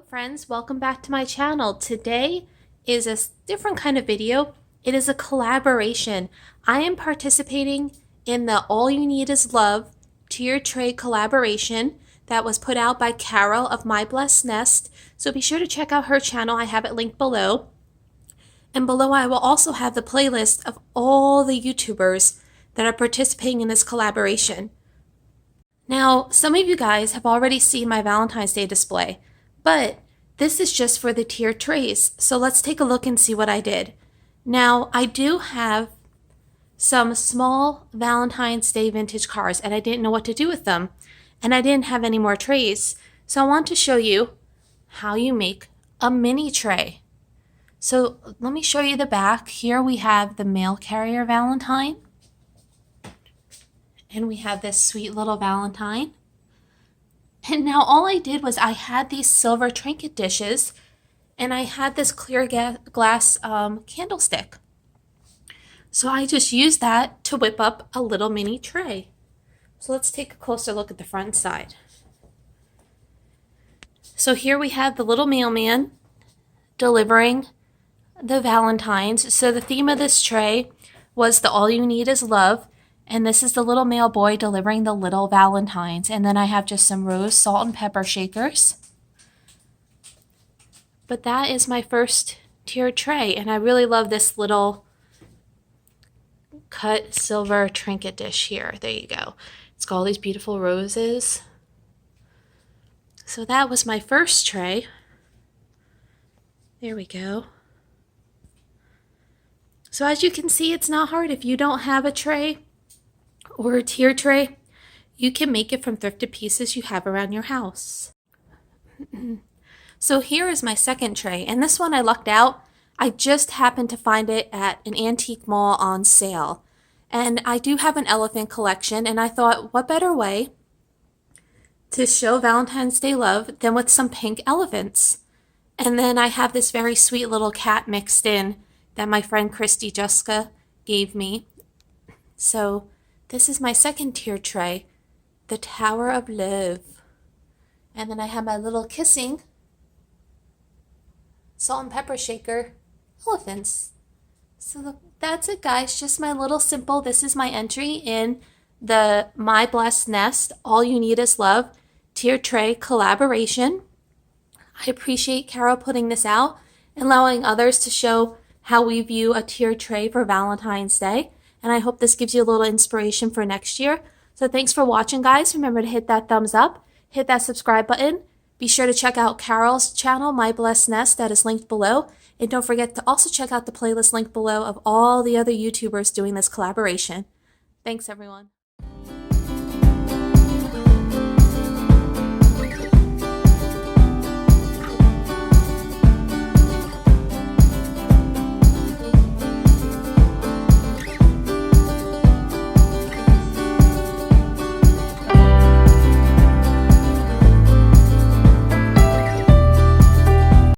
Hello friends, welcome back to my channel. Today is a different kind of video. It is a collaboration. I am participating in the All You Need Is Love tiered tray collaboration that was put out by Carol of My Blessed Nest. So be sure to check out her channel. I have it linked below. And below I will also have the playlist of all the YouTubers that are participating in this collaboration. Now, some of you guys have already seen my Valentine's Day display, but this is just for the tiered trays. So let's take a look and see what I did. Now, I do have some small Valentine's Day vintage cards, and I didn't know what to do with them. And I didn't have any more trays. So I want to show you how you make a mini tray. So let me show you the back. Here we have the mail carrier Valentine. And we have this sweet little Valentine. And now all I did was I had these silver trinket dishes and I had this clear glass candlestick. So I just used that to whip up a little mini tray. So let's take a closer look at the front side. So here we have the little mailman delivering the Valentines. So the theme of this tray was the All You Need Is Love. And this is the little mail boy delivering the little Valentines. And then I have just some rose, salt, and pepper shakers. But that is my first tiered tray. And I really love this little cut silver trinket dish here. There you go. It's got all these beautiful roses. So that was my first tray. There we go. So as you can see, it's not hard. If you don't have a tray or a tier tray, you can make it from thrifted pieces you have around your house. So here is my second tray, and this one I lucked out. I just happened to find it at an antique mall on sale. And I do have an elephant collection, and I thought, what better way to show Valentine's Day love than with some pink elephants? And then I have this very sweet little cat mixed in that my friend Christy Juska gave me. So this is my second tier tray, the Tower of Love. And then I have my little kissing salt and pepper shaker elephants. So that's it, guys. Just my little simple, this is my entry in the My Blessed Nest All You Need Is Love tier tray collaboration. I appreciate Carol putting this out and allowing others to show how we view a tier tray for Valentine's Day. And I hope this gives you a little inspiration for next year. So thanks for watching, guys. Remember to hit that thumbs up, hit that subscribe button. Be sure to check out Carol's channel, My Blessed Nest, that is linked below. And don't forget to also check out the playlist linked below of all the other YouTubers doing this collaboration. Thanks, everyone.